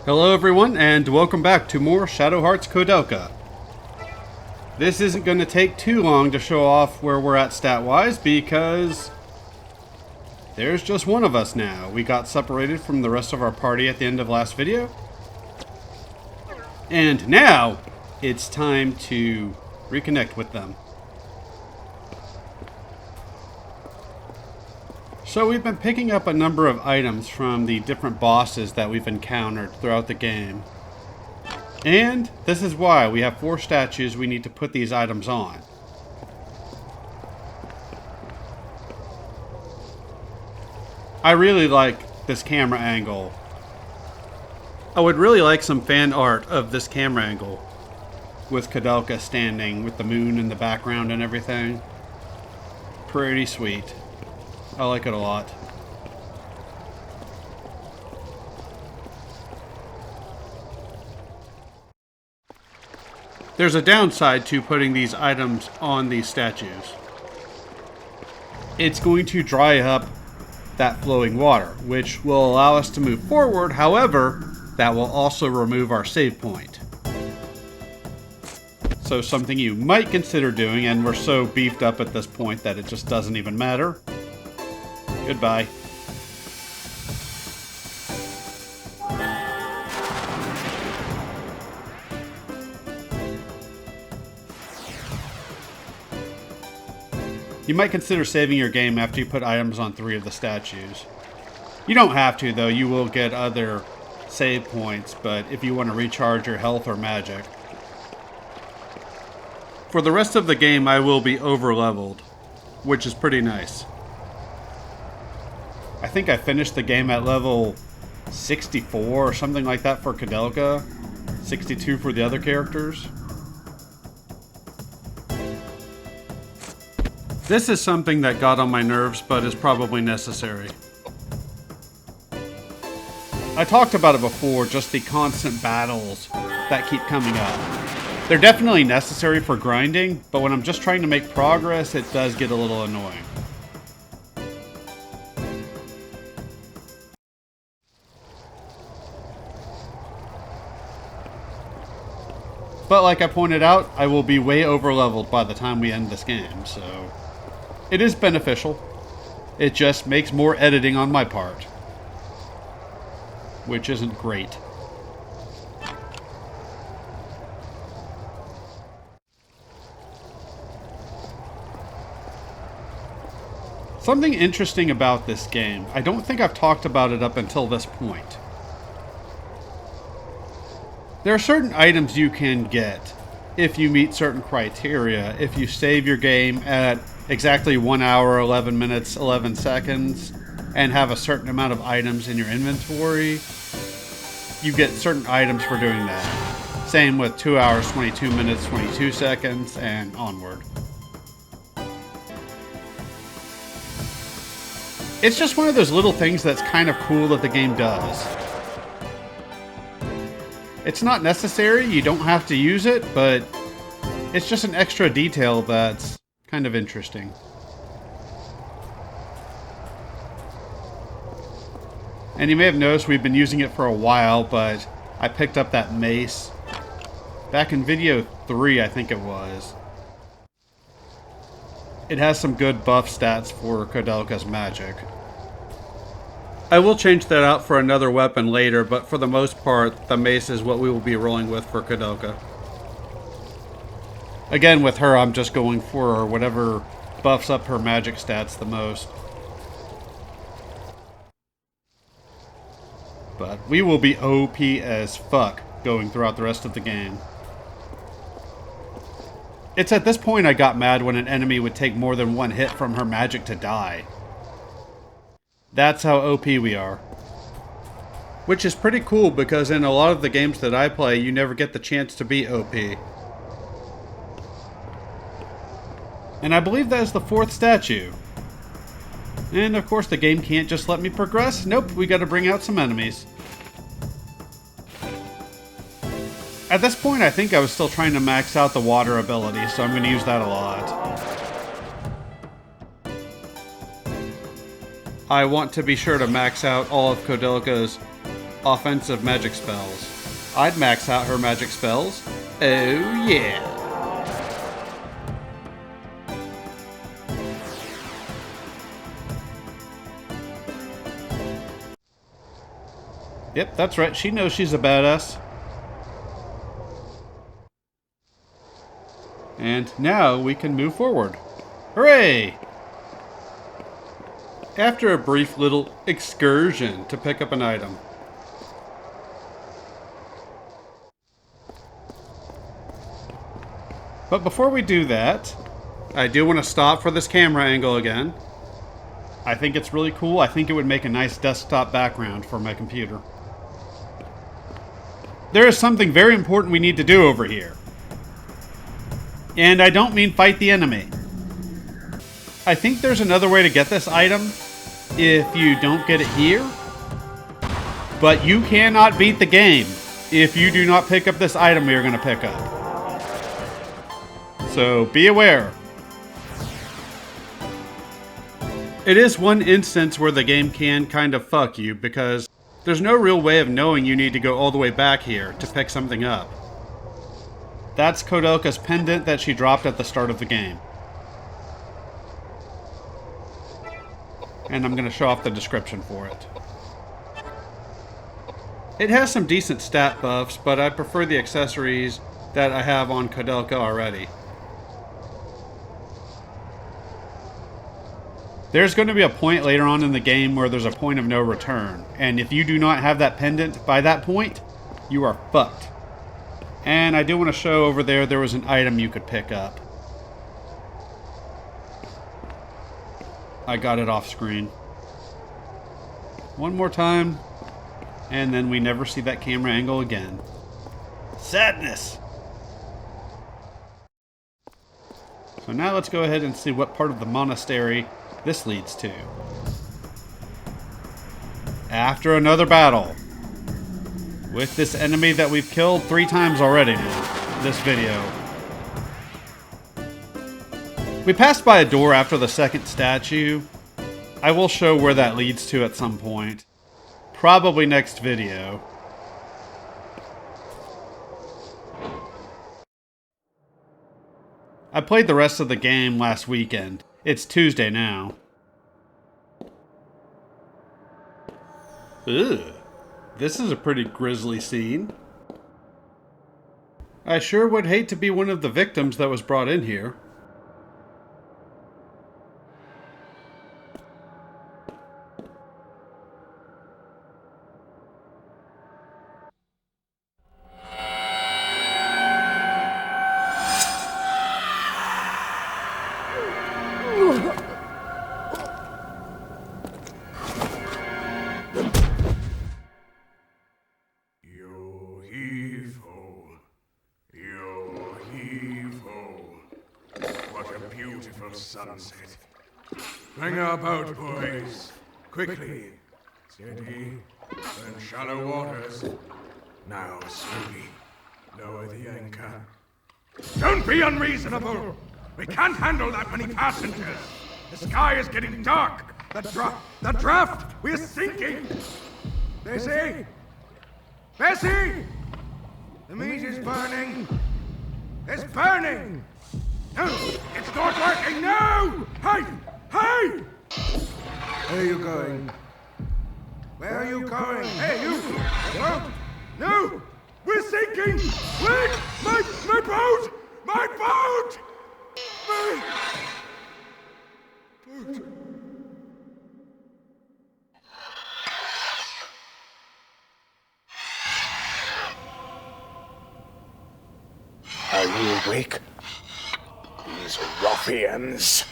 Hello everyone, and welcome back to more Shadow Hearts Koudelka. This isn't going to take too long to show off where we're at stat-wise, because there's just one of us now. We got separated from the rest of our party at the end of last video. And now, it's time to reconnect with them. So we've been picking up a number of items from the different bosses that we've encountered throughout the game. And this is why we have 4 statues we need to put these items on. I really like this camera angle. I would really like some fan art of this camera angle, with Koudelka standing with the moon in the background and everything. Pretty sweet. I like it a lot. There's a downside to putting these items on these statues. It's going to dry up that flowing water, which will allow us to move forward. However, that will also remove our save point. So something you might consider doing, and we're so beefed up at this point that it just doesn't even matter. Goodbye. You might consider saving your game after you put items on 3 of the statues. You don't have to, though. You will get other save points, but if you want to recharge your health or magic. For the rest of the game, I will be over-leveled, which is pretty nice. I think I finished the game at level 64 or something like that for Koudelka. 62 for the other characters. This is something that got on my nerves, but is probably necessary. I talked about it before, just the constant battles that keep coming up. They're definitely necessary for grinding, but when I'm just trying to make progress, it does get a little annoying. But like I pointed out, I will be way over-leveled by the time we end this game, so it is beneficial. It just makes more editing on my part, which isn't great. Something interesting about this game, I don't think I've talked about it up until this point. There are certain items you can get if you meet certain criteria. If you save your game at exactly 1 hour, 11 minutes, 11 seconds, and have a certain amount of items in your inventory, you get certain items for doing that. Same with 2 hours, 22 minutes, 22 seconds, and onward. It's just one of those little things that's kind of cool that the game does. It's not necessary, you don't have to use it, but it's just an extra detail that's kind of interesting. And you may have noticed we've been using it for a while, but I picked up that mace back in video 3, I think it was. It has some good buff stats for Koudelka's magic. I will change that out for another weapon later, but for the most part, the mace is what we will be rolling with for Koudelka. Again, with her, I'm just going for whatever buffs up her magic stats the most. But we will be OP as fuck going throughout the rest of the game. It's at this point I got mad when an enemy would take more than 1 hit from her magic to die. That's how OP we are. Which is pretty cool because in a lot of the games that I play, you never get the chance to be OP. And I believe that is the 4th statue. And of course the game can't just let me progress. Nope, we gotta bring out some enemies. At this point I think I was still trying to max out the water ability, so I'm gonna use that a lot. I want to be sure to max out all of Koudelka's offensive magic spells. I'd max out her magic spells. Oh yeah. Yep, that's right. She knows she's a badass. And now we can move forward. Hooray! After a brief little excursion to pick up an item. But before we do that, I do want to stop for this camera angle again. I think it's really cool. I think it would make a nice desktop background for my computer. There is something very important we need to do over here. And I don't mean fight the enemy. I think there's another way to get this item if you don't get it here. But you cannot beat the game if you do not pick up this item you're going to pick up. So be aware. It is one instance where the game can kind of fuck you because there's no real way of knowing you need to go all the way back here to pick something up. That's Koudelka's pendant that she dropped at the start of the game. And I'm going to show off the description for it. It has some decent stat buffs, but I prefer the accessories that I have on Koudelka already. There's going to be a point later on in the game where there's a point of no return, and if you do not have that pendant by that point, you are fucked. And I do want to show over there was an item you could pick up. I got it off screen. One more time, and then we never see that camera angle again. Sadness! So now let's go ahead and see what part of the monastery this leads to. After another battle with this enemy that we've killed 3 times already now, this video. We passed by a door after the second statue. I will show where that leads to at some point. Probably next video. I played the rest of the game last weekend. It's Tuesday now. Ugh. This is a pretty grisly scene. I sure would hate to be one of the victims that was brought in here. Sunset. Bring our boat, boys. Quickly. Steady. We're in shallow waters. Now, slowly. Lower the anchor. Don't be unreasonable! We can't handle that many passengers! The sky is getting dark! The draft! We're sinking! Bessie! Bessie! The meat is burning! It's burning! No! It's not working! No! Hey! Hey! Where are you going? Where are you going? Hey, you! No! No! We're sinking! Wait! My boat! My boat! My boat! Are you awake? These ruffians!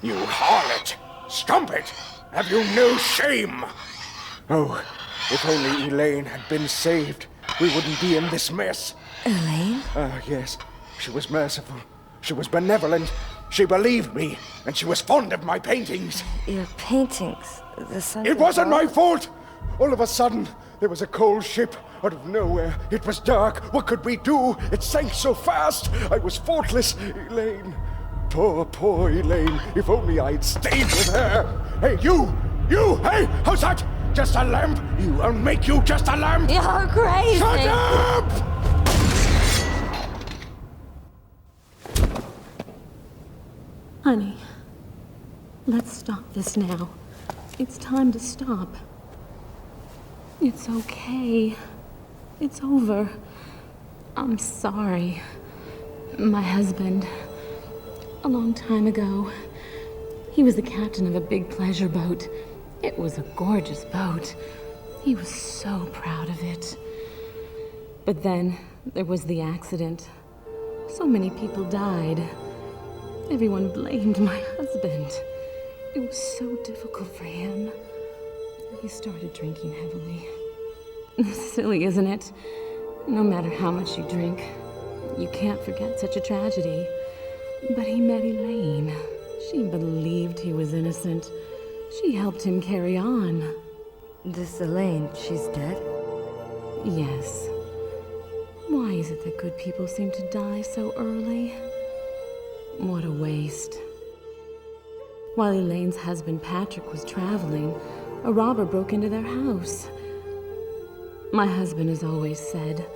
You harlot! Strumpet! Have you no shame? Oh, if only Elaine had been saved, we wouldn't be in this mess. Elaine? Ah, yes. She was merciful. She was benevolent. She believed me, and she was fond of my paintings. Your paintings? The sun. It wasn't my fault! All of a sudden, there was a cold ship out of nowhere. It was dark. What could we do? It sank so fast. I was faultless. Elaine. Poor Elaine. If only I'd stayed with her. Hey, you! You! Hey! How's that? just a lamp? You won't make you just a lamp? You're crazy. Shut up! Honey, let's stop this now. It's time to stop. It's okay. It's over. I'm sorry. My husband, a long time ago, he was the captain of a big pleasure boat. It was a gorgeous boat. He was so proud of it. But then there was the accident. So many people died. Everyone blamed my husband. It was so difficult for him. He started drinking heavily. Silly, isn't it? No matter how much you drink, you can't forget such a tragedy. But he met Elaine. She believed he was innocent. She helped him carry on. This Elaine, she's dead? Yes. Why is it that good people seem to die so early? What a waste. While Elaine's husband Patrick was traveling, a robber broke into their house. My husband has always said,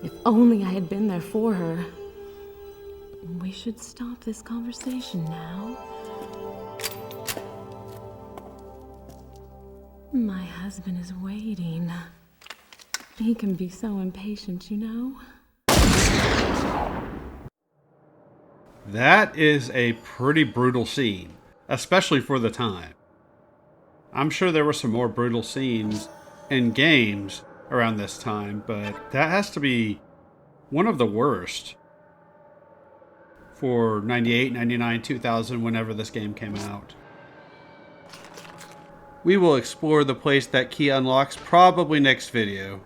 if only I had been there for her. We should stop this conversation now. My husband is waiting. He can be so impatient, you know? That is a pretty brutal scene, especially for the time. I'm sure there were some more brutal scenes in games around this time, but that has to be one of the worst for 98, 99, 2000, whenever this game came out. We will explore the place that key unlocks probably next video.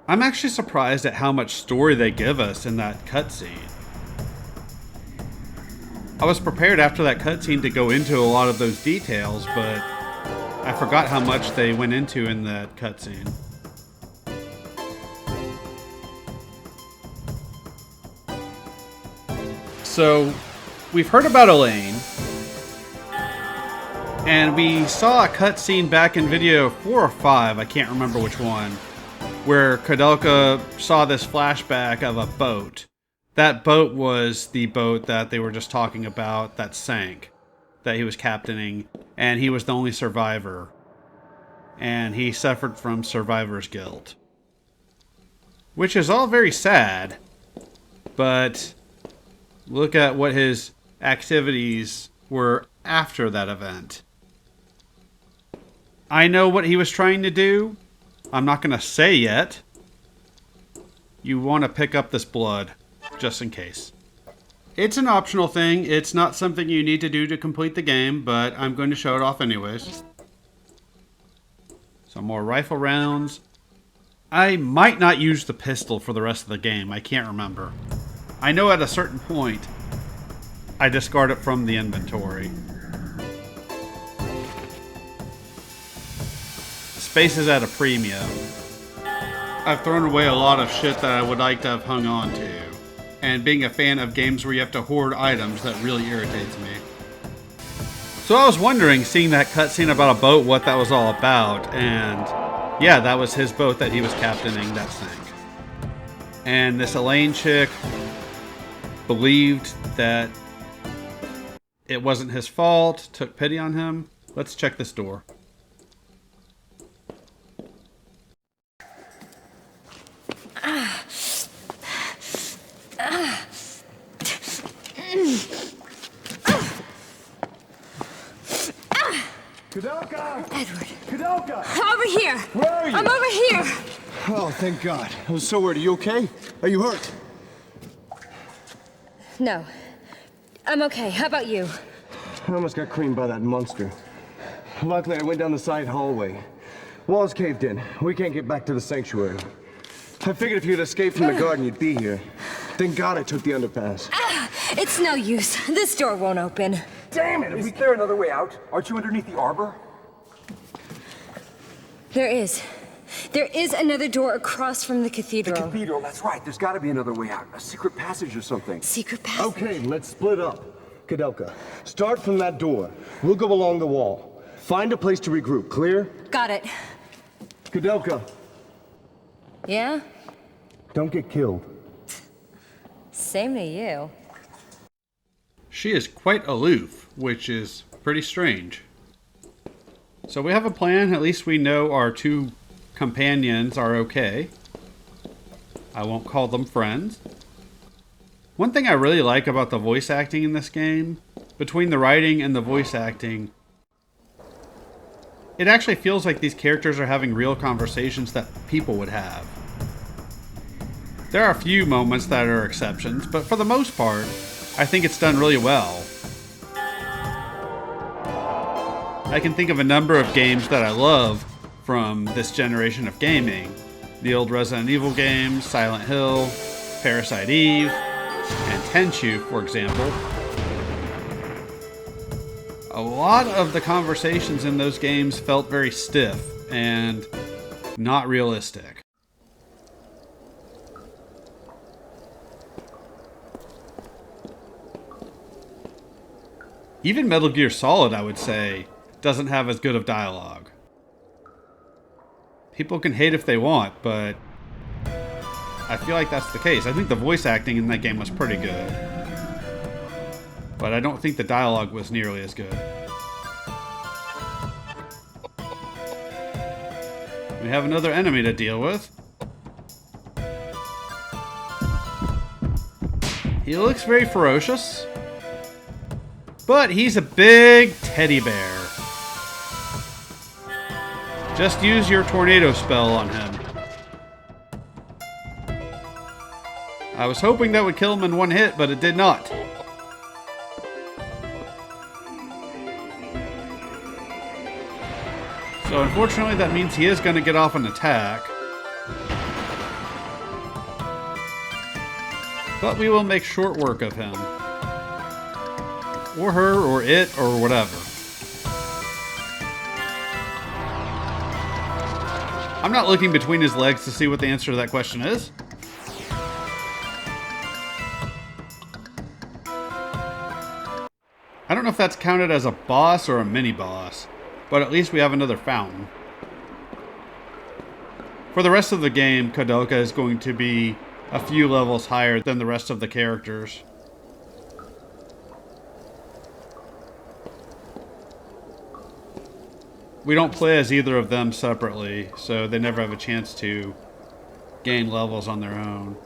I'm actually surprised at how much story they give us in that cutscene. I was prepared after that cutscene to go into a lot of those details, but I forgot how much they went into in that cutscene. So, we've heard about Elaine, and we saw a cutscene back in video 4 or 5, I can't remember which one, where Koudelka saw this flashback of a boat. That boat was the boat that they were just talking about that sank, that he was captaining, and he was the only survivor. And he suffered from survivor's guilt. Which is all very sad, but look at what his activities were after that event. I know what he was trying to do. I'm not going to say yet. You want to pick up this blood, just in case. It's an optional thing. It's not something you need to do to complete the game, but I'm going to show it off anyways. Some more rifle rounds. I might not use the pistol for the rest of the game. I can't remember. I know at a certain point, I discard it from the inventory. Space is at a premium. I've thrown away a lot of shit that I would like to have hung on to. And being a fan of games where you have to hoard items, that really irritates me. So I was wondering, seeing that cutscene about a boat, what that was all about. And yeah, that was his boat that he was captaining that sank. And this Elaine chick believed that it wasn't his fault, took pity on him. Let's check this door. Koudelka! Edward. Koudelka! Over here! Where are you? I'm over here! Oh, thank God. I was so worried. Are you okay? Are you hurt? No. I'm okay. How about you? I almost got creamed by that monster. Luckily, I went down the side hallway. Walls caved in. We can't get back to the sanctuary. I figured if you'd escaped from the garden, you'd be here. Thank God I took the underpass. It's no use. This door won't open. Damn it! Is there another way out? Aren't you underneath the arbor? There is. There is another door across from the The cathedral. cathedral, that's right. There's got to be another way out. A secret passage or something. Secret passage. Okay, let's split up. Koudelka, start from that door. We'll go along the wall. Find a place to regroup. Clear? Got it. Koudelka, Yeah? don't get killed. Same to you. She is quite aloof, which is pretty strange. So we have a plan. At least we know our two companions are okay. I won't call them friends. One thing I really like about the voice acting in this game, between the writing and the voice acting, it actually feels like these characters are having real conversations that people would have. There are a few moments that are exceptions, but for the most part, I think it's done really well. I can think of a number of games that I love from this generation of gaming. The old Resident Evil games, Silent Hill, Parasite Eve, and Tenchu, for example. A lot of the conversations in those games felt very stiff and not realistic. Even Metal Gear Solid, I would say, doesn't have as good of dialogue. People can hate if they want, but I feel like that's the case. I think the voice acting in that game was pretty good, but I don't think the dialogue was nearly as good. We have another enemy to deal with. He looks very ferocious, but he's a big teddy bear. Just use your tornado spell on him. I was hoping that would kill him in one hit, but it did not. So unfortunately that means he is going to get off an attack. But we will make short work of him. Or her, or it, or whatever. I'm not looking between his legs to see what the answer to that question is. I don't know if that's counted as a boss or a mini-boss, but at least we have another fountain. For the rest of the game, Koudelka is going to be a few levels higher than the rest of the characters. We don't play as either of them separately, so they never have a chance to gain levels on their own.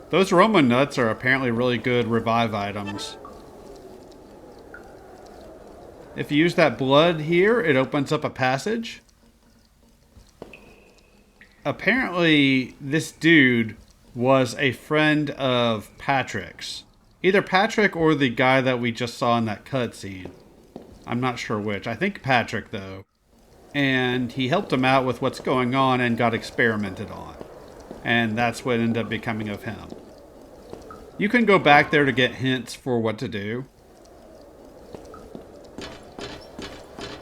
Those Roma nuts are apparently really good revive items. If you use that blood here, it opens up a passage. Apparently, this dude was a friend of Patrick's. Either Patrick or the guy that we just saw in that cutscene. I'm not sure which. I think Patrick, though. And he helped him out with what's going on and got experimented on. And that's what ended up becoming of him. You can go back there to get hints for what to do.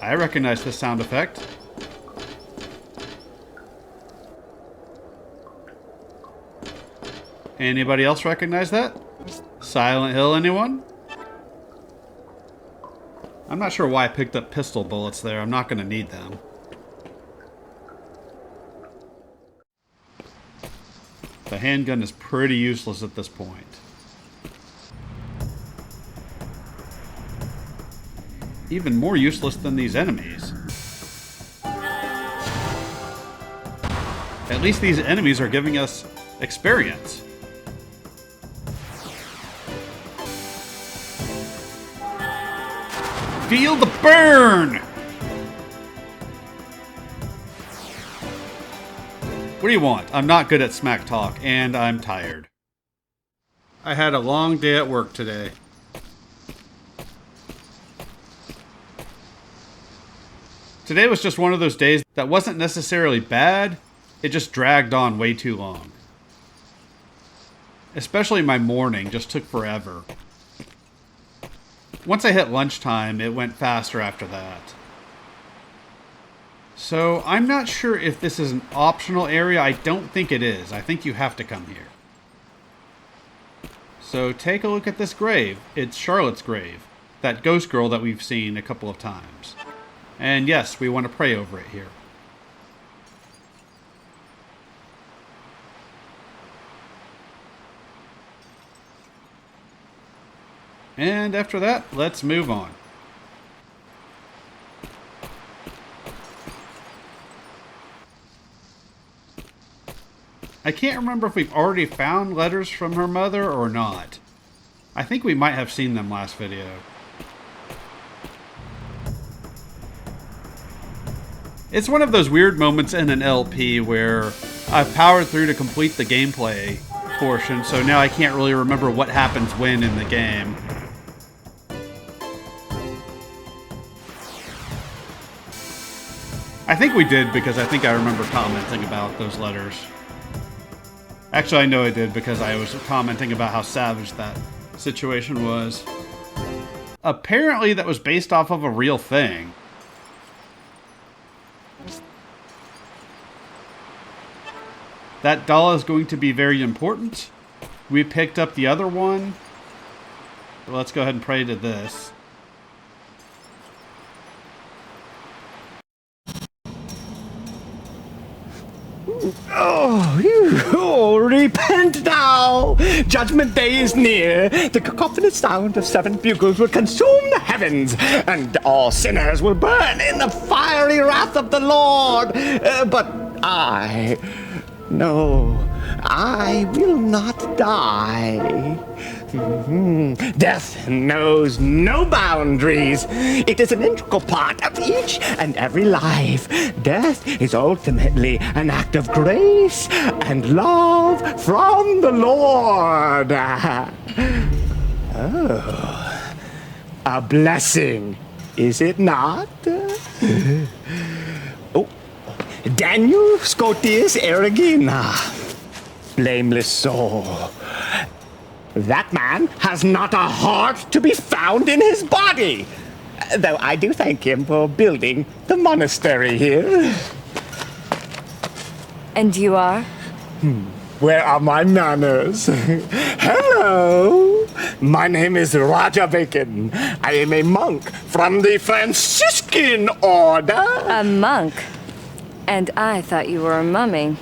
I recognize this sound effect. Anybody else recognize that? Silent Hill, anyone? I'm not sure why I picked up pistol bullets there. I'm not going to need them. The handgun is pretty useless at this point. Even more useless than these enemies. At least these enemies are giving us experience. Feel the burn! What do you want? I'm not good at smack talk, and I'm tired. I had a long day at work today. Today was just one of those days that wasn't necessarily bad, it just dragged on way too long. Especially my morning just took forever. Once I hit lunchtime, it went faster after that. So I'm not sure if this is an optional area. I don't think it is. I think you have to come here. So take a look at this grave. It's Charlotte's grave. That ghost girl that we've seen a couple of times. And yes, we want to pray over it here. And after that, let's move on. I can't remember if we've already found letters from her mother or not. I think we might have seen them last video. It's one of those weird moments in an LP where I've powered through to complete the gameplay portion, so now I can't really remember what happens when in the game. I think we did because I think I remember commenting about those letters. Actually, I know I did because I was commenting about how savage that situation was. Apparently, that was based off of a real thing. That doll is going to be very important. We picked up the other one. Let's go ahead and pray to this. Oh, repent now! Judgment Day is near. The cacophonous sound of 7 bugles will consume the heavens, and all sinners will burn in the fiery wrath of the Lord. But I will not die. Death knows no boundaries. It is an integral part of each and every life. Death is ultimately an act of grace and love from the Lord. Oh, a blessing, is it not? Oh, Daniel Scotius Erigena, blameless soul. That man has not a heart to be found in his body. Though I do thank him for building the monastery here. And you are? Where are my manners? Hello! My name is Raja Bacon. I am a monk from the Franciscan order. A monk? And I thought you were a mummy.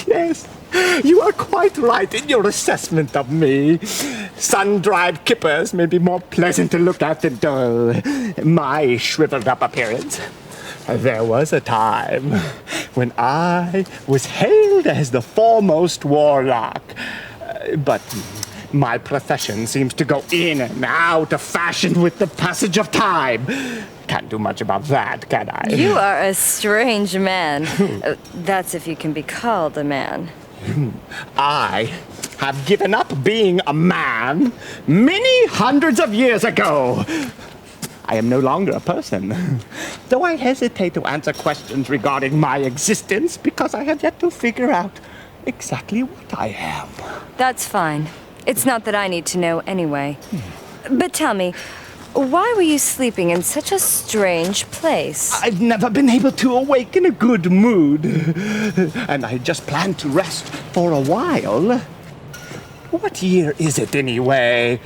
Yes. You are quite right in your assessment of me. Sun-dried kippers may be more pleasant to look at than my shriveled-up appearance. There was a time when I was hailed as the foremost warlock. But my profession seems to go in and out of fashion with the passage of time. Can't do much about that, can I? You are a strange man. That's if you can be called a man. I have given up being a man many hundreds of years ago. I am no longer a person, though I hesitate to answer questions regarding my existence because I have yet to figure out exactly what I am. That's fine. It's not that I need to know anyway. But tell me, why were you sleeping in such a strange place? I've never been able to awake in a good mood, and I just planned to rest for a while. What year is it anyway?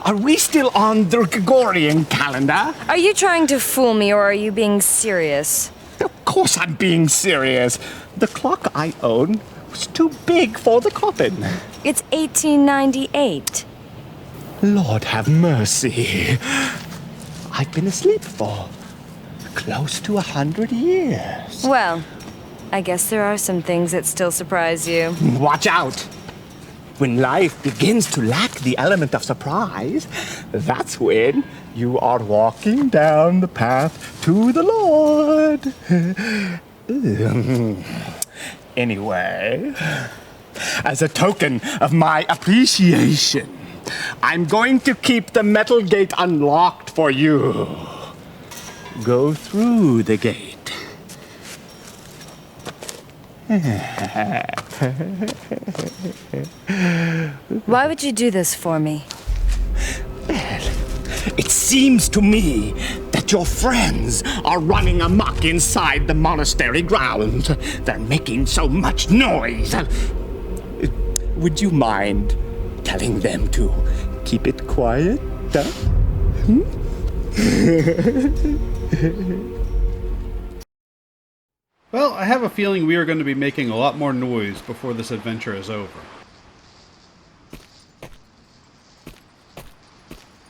Are we still on the Gregorian calendar? Are you trying to fool me, or are you being serious? Of course I'm being serious. The clock I own was too big for the coffin. It's 1898. Lord have mercy. I've been asleep for close to 100 years. Well, I guess there are some things that still surprise you. Watch out. When life begins to lack the element of surprise, that's when you are walking down the path to the Lord. Anyway, as a token of my appreciation, I'm going to keep the metal gate unlocked for you. Go through the gate. Why would you do this for me? Well, it seems to me that that your friends are running amok inside the monastery grounds. They're making so much noise. Would you mind telling them to keep it quiet? Well, I have a feeling we are going to be making a lot more noise before this adventure is over.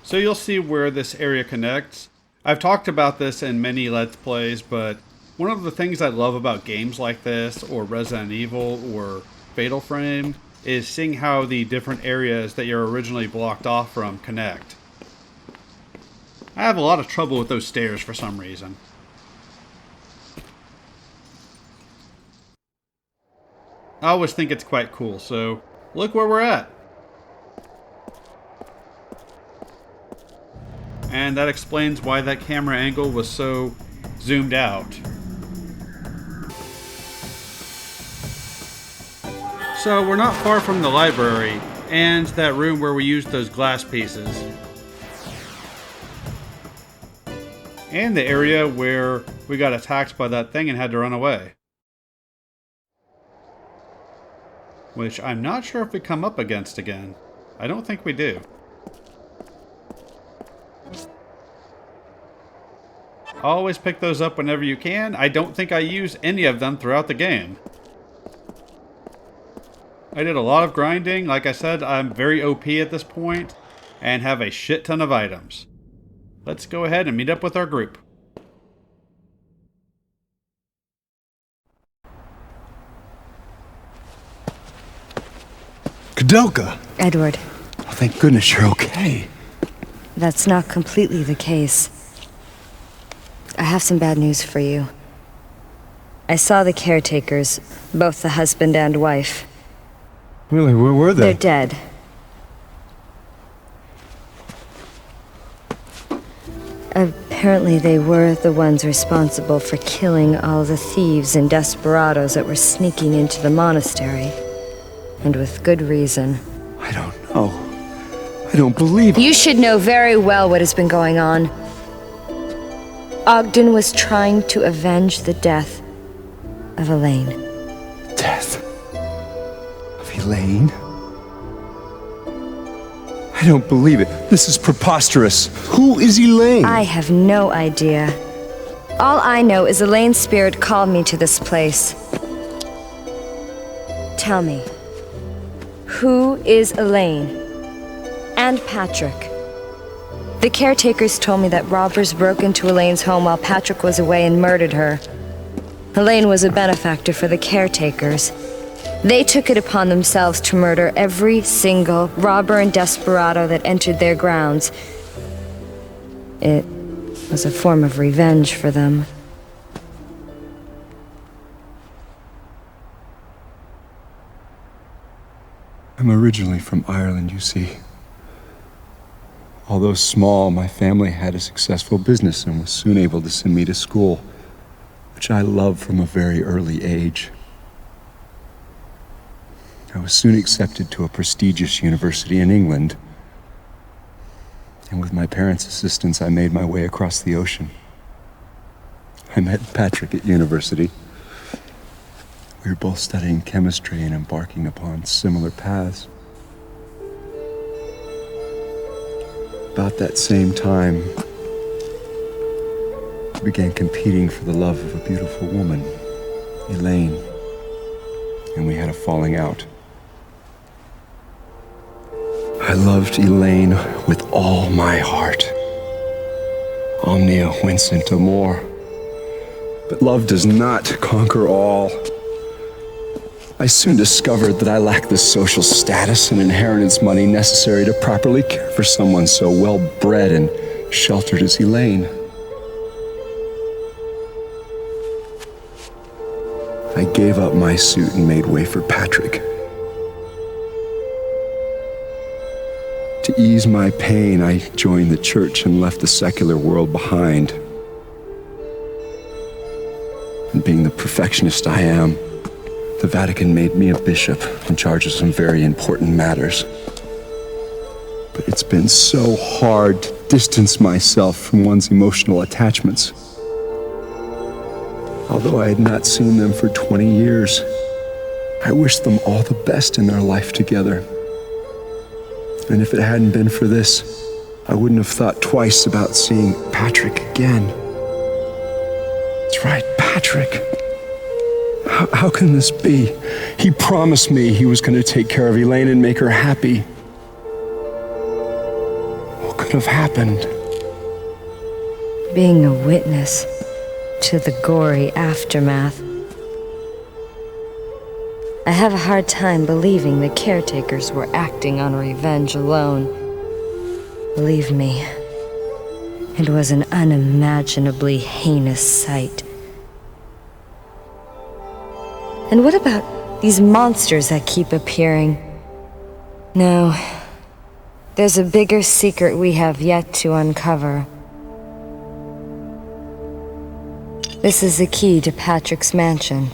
So you'll see where this area connects. I've talked about this in many Let's Plays, but one of the things I love about games like this, or Resident Evil, or Fatal Frame, is seeing how the different areas that you're originally blocked off from connect. I have a lot of trouble with those stairs for some reason. I always think it's quite cool, so look where we're at. And that explains why that camera angle was so zoomed out. So we're not far from the library and that room where we used those glass pieces. And the area where we got attacked by that thing and had to run away. Which I'm not sure if we come up against again. I don't think we do. Always pick those up whenever you can. I don't think I use any of them throughout the game. I did a lot of grinding. Like I said, I'm very OP at this point and have a shit ton of items. Let's go ahead and meet up with our group. Koudelka! Edward, Oh, thank goodness you're okay. that's not completely the case. I have some bad news for you. I saw the caretakers, both the husband and wife. Really, where were they? They're dead. Apparently they were the ones responsible for killing all the thieves and desperados that were sneaking into the monastery. And with good reason. I don't know. I don't believe it. You should know very well what has been going on. Ogden was trying to avenge the death of Elaine. Death of Elaine? I don't believe it. This is preposterous. Who is Elaine? I have no idea. All I know is Elaine's spirit called me to this place. Tell me, who is Elaine? And Patrick? The caretakers told me that robbers broke into Elaine's home while Patrick was away and murdered her. Elaine was a benefactor for the caretakers. They took it upon themselves to murder every single robber and desperado that entered their grounds. It was a form of revenge for them. I'm originally from Ireland, you see. Although small, my family had a successful business and was soon able to send me to school, which I loved from a very early age. I was soon accepted to a prestigious university in England, and with my parents' assistance, I made my way across the ocean. I met Patrick at university. We were both studying chemistry and embarking upon similar paths. About that same time, I began competing for the love of a beautiful woman, Elaine, and we had a falling out. I loved Elaine with all my heart. Omnia vincit amor. But love does not conquer all. I soon discovered that I lacked the social status and inheritance money necessary to properly care for someone so well-bred and sheltered as Elaine. I gave up my suit and made way for Patrick. To ease my pain, I joined the church and left the secular world behind. And being the perfectionist I am, the Vatican made me a bishop in charge of some very important matters. But it's been so hard to distance myself from one's emotional attachments. Although I had not seen them for 20 years, I wished them all the best in their life together. And if it hadn't been for this, I wouldn't have thought twice about seeing Patrick again. That's right, Patrick. How can this be? He promised me he was going to take care of Elaine and make her happy. What could have happened? Being a witness to the gory aftermath. I have a hard time believing the caretakers were acting on revenge alone. Believe me, it was an unimaginably heinous sight. And what about these monsters that keep appearing? No, there's a bigger secret we have yet to uncover. This is the key to Patrick's mansion.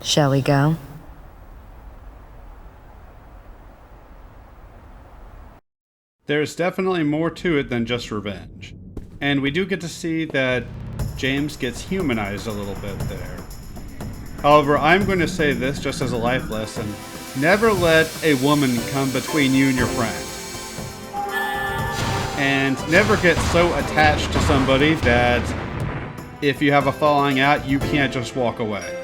Shall we go? There's definitely more to it than just revenge. And we do get to see that James gets humanized a little bit there. However, I'm going to say this just as a life lesson. Never let a woman come between you and your friend. And never get so attached to somebody that if you have a falling out, you can't just walk away.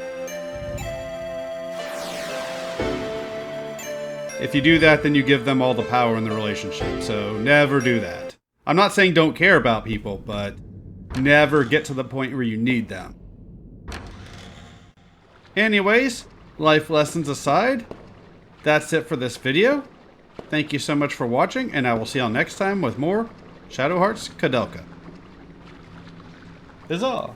If you do that, then you give them all the power in the relationship. So never do that. I'm not saying don't care about people, but never get to the point where you need them. Anyways, life lessons aside, that's it for this video. Thank you so much for watching, and I will see y'all next time with more Shadow Hearts Koudelka. Huzzah!